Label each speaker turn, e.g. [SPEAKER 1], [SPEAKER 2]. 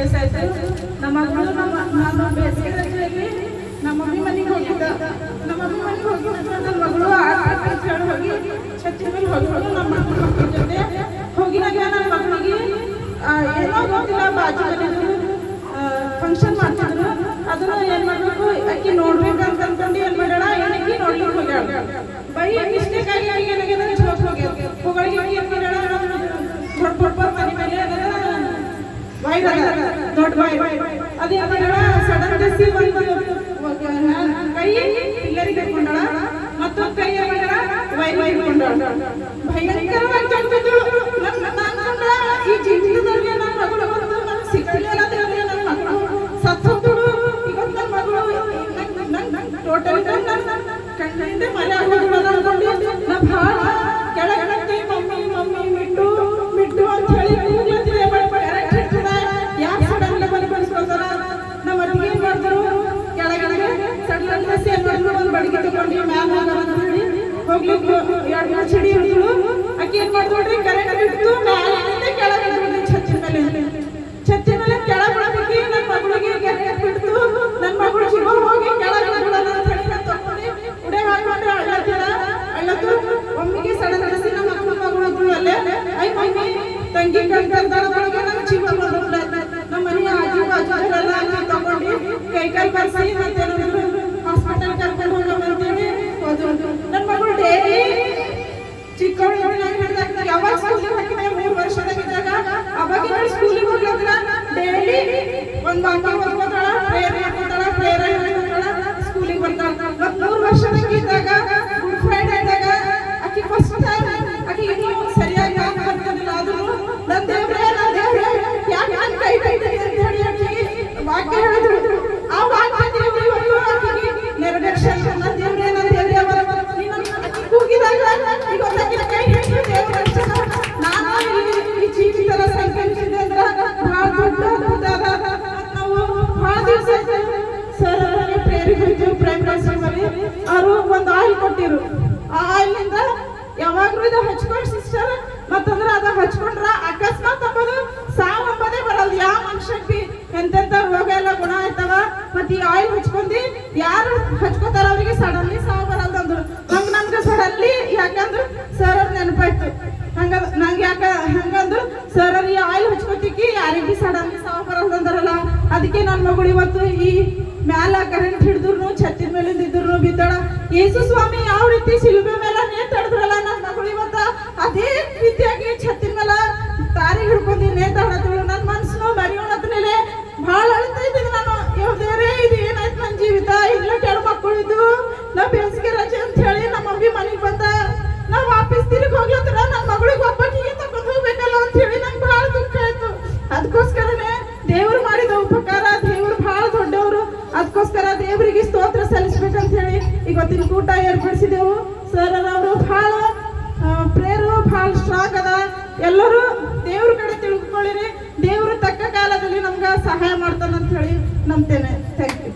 [SPEAKER 1] Days ಆಯ್ತು. ನಮ್ಮ ಮಗಳು ನಾನು ಬೇಸಿಗೆ ರಜೆಯಲ್ಲಿ ನಮ್ಮ ಮಮ್ಮಿ ಮನೆಗೆ ಹೋಗಿದ್ದ. ನಮ್ಮ ಮಮ್ಮಿ ಮನೆಗೆ ಹೋಗಿ ನನ್ನ ಮಗಳು ಹೋಗಿ ಛತ್ರಿ ಮೇಲೆ ಹೋಗಿ ನಮ್ಮ ಮಕ್ಕಳ ಜೊತೆ ಹೋಗಿನಾಗ ನನ್ನ ಮಗಳಿಗೆ ಏನೋ ಗೊತ್ತಿಲ್ಲ ಬಾಜು ಮನೆಯವರು ಫಂಕ್ಷನ್ ಮಾಡ್ತಿದ್ರು. ಅದನ್ನು ಏನು ಮಾಡಬೇಕು ಅಕ್ಕಿ ನೋಡ್ಬೇಕಂತ ಅನ್ಕೊಂಡು ಏನು ಮಾಡ್ಯಾಳ ಏನಕ್ಕಿ ನೋಡ್ಲಿಕ್ಕೆ ಹೋಗ್ಯಾಳ. ಬೈ ಮಿಸ್ಟೇಕ್ ಆಗಿ ಏನಾಗ್ಯದ ಹೋಗಳಿಗೆ ಏನು ಮಾಡ್ಯಾಳ ದೊಡ್ಡ ಮನೆ ಮೇಲೆ ಬಾಯ್ ದೊಡ್ಡ ಬಾಯ್ ಅದೇನು ಮಾಡ್ಯಾಳ ಸಡನ್ ಡೆಸಿ ಒಂದು ಕೈ ಪಿಲ್ಲರಿಗೆ ಹಾಕೊಂಡಾಳ ಮತ್ತೊಂದು ಕೈ ಏನು ಮಾಡ್ಯಾಳ ವೈ ಹಿಡ್ಕೊಂಡಾಳ. ಭಯಂಕರವಾಗಿ ಚಡ್ತಿದ್ಳು. ಈ ಜೀವಿತದಲ್ಲಿ ನನ್ನ ಮಗಳು ಬಂದು ನನಗೆ ಸಿಕ್ಕಲಿಲ್ಲ ದೇವ್ರೆ, ನನ್ನ ಮಗಳು ಸತ್ತೋಗ್ತಳು. ಇವತ್ತು ನನ್ನ ಮಗಳು ಟೋಟಲ್ ಕಣ್ಣಿಂದ ಮನೆ ಆಗೋದು ಅನ್ಕೊಂಡು ನಾ ಭಾಳ ಕೆಳಗಡೆ ಮಮ್ಮಿ ಮಮ್ಮಿ ಮಿಟ್ಟು ಮಿಟ್ಟು ಅಂತ ಹೇಳಿ ಕರೆಕ್ಟ್ ಇರ್ತದೆ. ಯಾಕೆ ಸಡನ್ ಮನೆ ಕಳಿಸ್ಕೊಳ್ತಾರ? ನಮ್ಮ ಅತ್ತಿಗೆ ಏನು ಮಾಡಿದ್ರು ಕೆಳಗಡೆ ಸಡನ್ ಡ್ರೆಸ್ ಏನು ಮಾಡಿದ್ರು ಒಂದು ಬಡಿಗೆ ತಗೊಂಡು ಮ್ಯಾಮ್ ಅಂತ ಹೇಳಿ ಹೋಗ್ಲಿಕ್ಕೆ 2 ಚಡಿ ಹಿಡಿದ್ರು. ಅಕ್ಕಿ ಏನು ಮಾಡಿದ್ರಿ ಕರೆಕ್ಟ್ ಇಟ್ಟು ಮ್ಯಾಲಿಂದ ಕೆಳಗಡೆ ಛತ್ರಿ ಮೇಲೆ ಕೆಳಗೆ ನನ್ನ ಮಗಳಿಗೆ ಕರೆಕ್ಟ್ ಬಿಡ್ತು. ನನ್ನ ಮಗಳು ಜೀವ ಹೋಗಿ ಕೆಳಗಡೆ ಬಿಡೋಣ ಅಂತ ಹೇಳಿ ತಗೊಂಡು ಉಡೆ ಹಾಕೊಂಡು ಅಳ್ಳತ್ತು. ಒಮ್ಮಿಗೆ ಸಡನ್ ಡ್ರೆಸ್ ನಮ್ಮ ಮಗಳು ಅಲ್ಲೇ ಐ ಮಮ್ಮಿ ತಂಗಿ ಕಣ್ಕಂದೊಳಗೆ ನಮ್ಮ ಜೀವ ಬಂದ್ಬಿಡ. ನಮ್ಮ ಮನೆಯ ಆಜು ಬಾಜುಗಳೆಲ್ಲ ತಗೊಂಡು ಕೈ ಬರ್ಸಿ ಮತ್ತೆ ಹಾಸ್ಪಿಟಲ್ ಕರ್ಕೊಂಡು ಹೋಗಂತೇಳಿ ಹೋದ್ರು. ನನ್ನ ಮಗಳು ಡೈಲಿ ಚಿಕ್ಕವಳು ಯಾವಾಗ ಸ್ಕೂಲಿಗೆ ಹಾಕಿದ್ರೆ 3 ವರ್ಷದಾಗಿದ್ದಾಗ ಅವಾಗ ಸ್ಕೂಲಿಗೆ ಹೋಗ್ಲತ್ರ ಡೈಲಿ ಒಂದು ವಾಕ್ಯ ಓದ್ಕೊತಾಳ, ಪ್ರೇಯರ್ ಮಾಡ್ಕೊತಾಳ, ಪ್ರೇಯರ್ ಹೇಳ್ಕೊತಾಳ, ಸ್ಕೂಲಿಗೆ ಬರ್ತಾಳ. 3 ವರ್ಷದಾಗಿದ್ದಾಗ ಗುಡ್ ಫ್ರೈಡೆ ಇದ್ದಾಗ ಆಕಿ ಫಸ್ಟ್ ಟೈಮ್ ಆಕಿ ಇನ್ನೂ ಸರಿಯಾಗಿ ಬರ್ತಿರಲಿಲ್ಲ. ಆದ್ರೂ ನನ್ನ ದೇವ್ರೆ ಯಾಕೆ ನನ್ನ ಕೈ ಕೈತೀನಿ ಅಂತ ಹೇಳಿ ಆಕಿ ವಾಕ್ಯ ಹೇಳಿದ್ರು. ಆ ವಾಕ್ಯ ದೇವ್ರು ಇವತ್ತು ಆಕಿಗೆ ನೆರವೇರಿಸ್ಯಾನ. ನನ್ನ ದೇವ್ರೆ ಆಕಿ ಕೂಗಿದಾಗ ಇವತ್ತು ಕೈ ಹಿಡಿದು ದೇವ್ರ ನಾನು ಈ ಜೀವಿತದ ಸಂಕಲ್ಪಿಸಿದೆ ಅಂದ್ರೆ ಬಹಳ ದೊಡ್ಡ ಅದ್ಭುತ ಅದ. ನಾವು ಬಹಳ ದಿವಸ ಸರ್ ಅವರಿಗೆ ಪ್ರೇರಿಗೆ ಹೋಗ್ತೀವಿ ಪ್ರೈಮರಿ ಸ್ಕೂಲಲ್ಲಿ. ಅವರು ಒಂದು ಆಯಿಲ್ ಕೊಟ್ಟಿರು. ಆ ಆಯಿಲ್ನಿಂದ ಯಾವಾಗಲೂ ಇದು ಹಚ್ಕೊಂಡು ಸಿಸ್ಟರ್ ಮತ್ತಂದ್ರೆ ಅದು ಹಚ್ಕೊಂಡ್ರ ಅಕಸ್ಮಾತ್ ಅಂಬೋದು ಸಾವು ಅಂಬೋದೇ ಬರಲ್ಲ. ಯಾವ ಮನುಷ್ಯಕ್ಕೆ ಎಂತೆಂಥ ರೋಗ ಎಲ್ಲ ಗುಣ ಆಯ್ತವ. ಮತ್ತೆ ಈ ಆಯಿಲ್ ಹಚ್ಕೊಂಡಿ ಯಾರು ಹಚ್ಕೋತಾರ ಅವರಿಗೆ ಸಡನ್ಲಿ ಸಾವು ಬರಲ್ಲ ಅಂದ್ರು. ಹಂಗ ನನ್ಗೆ ಸಡನ್ಲಿ ಯಾಕಂದ್ರೆ ಸರ್ ಅವ್ರ ನೆನಪಾಯ್ತು. ನಂಗೆ ಹಂಗಂದ್ರು ಸರ್ ಈ ಆಯಿಲ್ ಹಚ್ಕೋತಿಕ್ಕಿ ಯಾರಿಗೆ ಸಡನ್ಲಿ ಸಾವು ಬರಲ್ಲ ಅಂದ್ರಲ್ಲ. ಅದಕ್ಕೆ ನನ್ನ ಮಗಳು ಇವತ್ತು ಈ ಮ್ಯಾಲ ಕರೆಂಟ್ ಹಿಡಿದ್ರು ಛತ್ತಿನ ಮೇಲಿಂದ ಇದ್ರು ಬಿದ್ದಾಳ. ಯೇಸು ಸ್ವಾಮಿ ಯಾವ ರೀತಿ ಶಿಲುಬೆ ಮೇಲೆ ನೇತಾಡಿದ್ರಲ್ಲ ನನ್ನ ಮಗಳು ಇವತ್ತ ಅದೇ ರೀತಿಯಾಗಿ ಛತ್ತಿನ ಮೇಲೆ ತಾರಿ ಹಿಡ್ಕೊಂಡು ನೇತಾಡತ್ತಳು. ನನ್ನ ಮನಸ್ಸನ್ನು ಮರೆಯೋಣದ್ಮೇಲೆ ಭಾಳ ಅಳ್ತಾ ಇದ್ದೀನಿ ನಾನು. ದೇವ್ರೇ ಇದು ಏನಾಯ್ತು ನನ್ನ ಜೀವಿತ? ಇಲ್ಲ ಕೆಲ ಮಕ್ಕಳು ಇದ್ದು ನಾವು ಬೇಸಿಗೆ ರಜೆ ಅಂತ ಹೇಳಿ ನಮ್ಮ ಮಮ್ಮಿ ಮನೆಗೆ ಬಂದ ನಾವು ವಾಪಸ್ ತಿರುಗಿ ಹೋಗ್ಲತ್ರ ನನ್ನ ಮಗಳಿಗೆ ಒಬ್ಬಟ್ಟಿಗೆ ತಗೊಂಡು ಹೋಗ್ಬೇಕಲ್ಲ ಅಂತ ಹೇಳಿ ನಂಗೆ ಭಾಳ ದುಃಖ ಆಯ್ತು. ಅದಕ್ಕೋಸ್ಕರನೇ ದೇವ್ರು ಮಾಡಿದ ಉಪಕಾರ, ದೇವ್ರು ಭಾಳ ದೊಡ್ಡವರು. ಅದಕ್ಕೋಸ್ಕರ ದೇವರಿಗೆ ಸ್ತೋತ್ರ ಸಲ್ಲಿಸ್ಬೇಕಂತ ಹೇಳಿ ಇವತ್ತಿನ ಕೂಟ ಏರ್ಪಡಿಸಿದೆವು. ಸರ್ ಅವರು ಭಾಳ ಪ್ರೇರು ಭಾಳ ಸ್ಟ್ರಾಂಗ್ ಅದ. ಎಲ್ಲರೂ ದೇವ್ರ ಕಡೆ ತಿಳ್ಕೊಳ್ಳಿರಿ. ದೇವರು ತಕ್ಕ ಕಾಲದಲ್ಲಿ ನಮ್ಗೆ ಸಹಾಯ ಮಾಡ್ತಾನಂತ ಹೇಳಿ ನಂಬ್ತೇನೆ. Thank you.